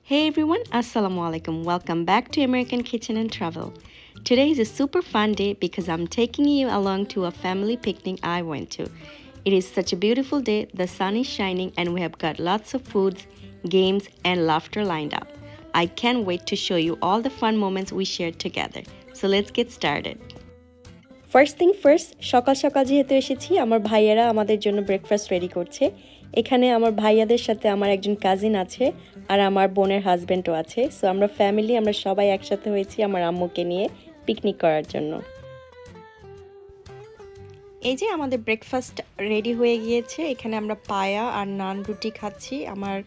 Hey everyone, Assalamu alaikum. Welcome back to American Kitchen and Travel. Today is a super fun day because I'm taking you along to a family picnic I went to. It is such a beautiful day, the sun is shining, and we have got lots of foods, games, and laughter lined up. I can't wait to show you all the fun moments we shared together. So let's get started. First thing first, সকাল সকাল যেহেতু এসেছি, আমার ভাইয়েরা আমাদের জন্য breakfast ready করছে। এখানে আমার ভাইয়াদের সাথে আমার একজন কাজিন আছে আর আমার বোনের হাজব্যান্ডও আছে। সো আমরা ফ্যামিলি, আমরা সবাই একসাথে হয়েছি আমার আম্মুকে নিয়ে পিকনিক করার জন্য। এই যে আমাদের ব্রেকফাস্ট রেডি হয়ে গিয়েছে। এখানে আমরা পায়া আর নান রুটি খাচ্ছি। আমার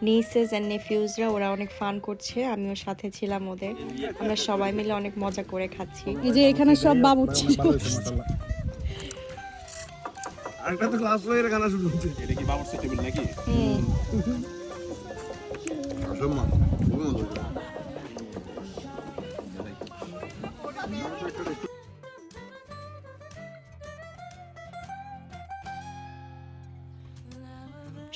নিসেস অ্যান্ড নেফিউজরা ওরা অনেক ফান করছে, আমিও সাথে ছিলাম ওদের। আমরা সবাই মিলে অনেক মজা করে খাচ্ছি। এই যে এখানে সব বাবুর্চি একটা তো ক্লাস লয়ের গানা শুরু হচ্ছে। এটা কি বাবুর্চি টেবিল নাকি? অসম্মান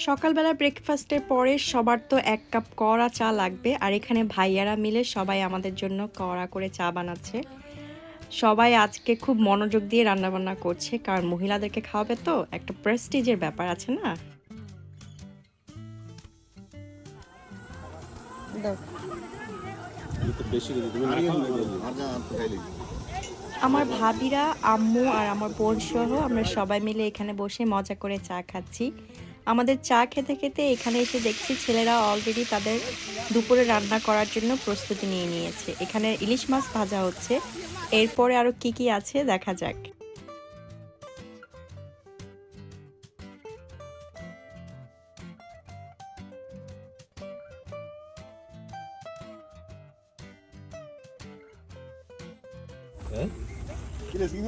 সকালবেলা ব্রেকফাস্টের পরে সবার তো এক কাপ কড়া চা লাগবে, আর এখানে ভাইয়ারা মিলে সবাই আমাদের জন্য কড়া করে চা বানাচ্ছে। সবাই আজকে খুব মনোযোগ দিয়ে রান্নাবান্না করছে, কারণ মহিলাদেরকে খাওয়াবে তো, একটা প্রেস্টিজের ব্যাপার আছে না। আমার ভাবিরা, আম্মু আর আমার বোন সহ আমরা সবাই মিলে এখানে বসে মজা করে চা খাচ্ছি। আমাদের চা খেতে খেতে এখানে এসে দেখছি ছেলেরা অলরেডি তাদের দুপুরে রান্না করার জন্য প্রস্তুতি নিয়ে নিয়েছে। এখানে ইলিশ মাছ ভাজা হচ্ছে, এরপরে আরো কি কি আছে দেখা যাক।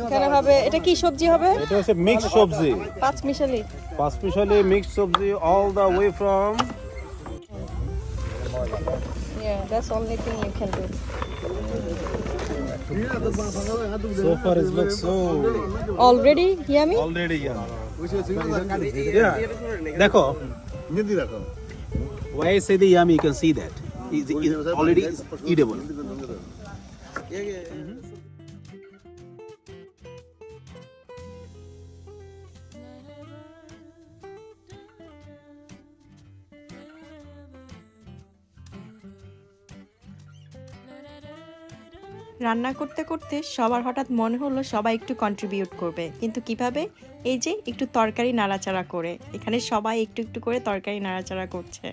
এখানে হবে, এটা কি সবজি হবে? এটা হচ্ছে মিক্স সবজি, পাঁচ মিশালি মিক্স সবজি all the way from that's only thing you can do. so far it looks so Already yummy? already yeah দেখো নিদি রাখো why I say the yummy, you can see that is already eatable. রান্না করতে করতে সবার হঠাৎ মনে হলো সবাই একটু কন্ট্রিবিউট করবে, কিন্তু কিভাবে? এই যে একটু তরকারি নাড়াচাড়া করে, এখানে সবাই একটু একটু করে তরকারি নাড়াচাড়া করছে।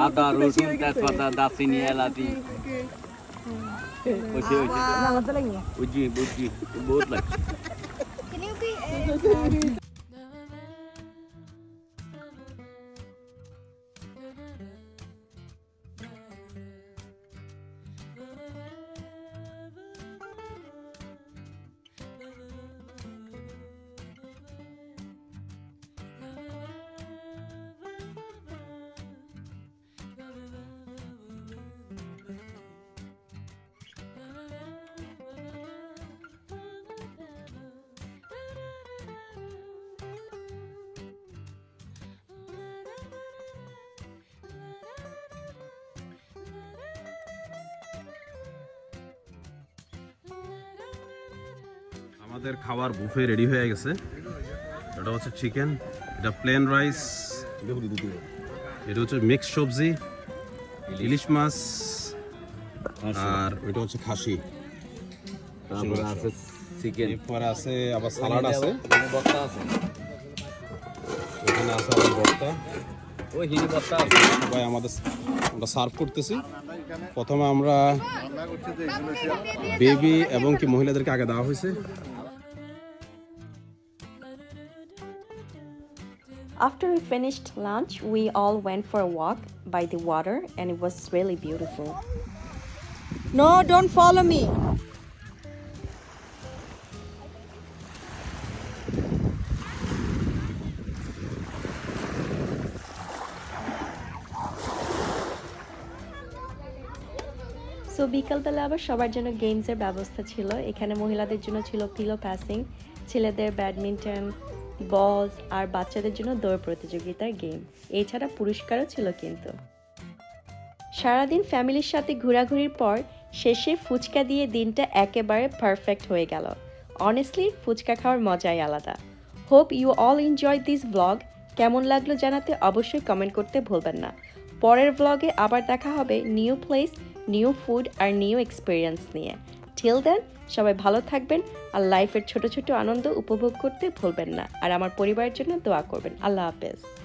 আদা রসুন তেজপাতা দারচিনি এলাচি বুঝছি বহুত লাগছে। আমাদের খাবার বুফে রেডি হয়ে গেছে। এটা হচ্ছে চিকেন, এটা প্লেন রাইস, এটা হচ্ছে মিক্স সবজি, ইলিশ মাছ, আর ওইটা হচ্ছে খাসি। তারপরে আছে চিকেন, এরপরে আছে আবার সালাড আছে, ভর্তা আছে, এখানে আছে আবার ভর্তা। ওই হিনি ভর্তা আছে। সবাই আমরা সার্ভ করতেছি। প্রথমে আমরা বেবি এবং কি মহিলাদেরকে আগে দেওয়া হয়েছে। After we finished lunch, we all went for a walk by the water and it was really beautiful. No, don't follow me. So বিকালবেলা আবার সবার জন্য গেমসের ব্যবস্থা ছিল। এখানে মহিলাদের জন্য ছিল পিলো প্যাসিং, ছেলেদের ব্যাডমিন্টন, বলস আর বাচ্চাদের জন্য দৌড় প্রতিযোগিতার গেম। এছাড়া পুরস্কারও ছিল কিন্তু। সারাদিন ফ্যামিলির সাথে ঘোরাঘুরির পর শেষে ফুচকা দিয়ে দিনটা একেবারে পারফেক্ট হয়ে গেল। অনেস্টলি ফুচকা খাওয়ার মজাই আলাদা। Hope you all enjoy this blog. কেমন লাগলো জানাতে অবশ্যই কমেন্ট করতে ভুলবেন না। পরের ব্লগে আবার দেখা হবে নিউ প্লেস, নিউ ফুড আর নিউ এক্সপিরিয়েন্স নিয়ে। টিল দেন সবাই ভালো থাকবেন আর লাইফের ছোট ছোট আনন্দ উপভোগ করতে ভুলবেন না। আর আমার পরিবারের জন্য দোয়া করবেন। আল্লাহ হাফেজ।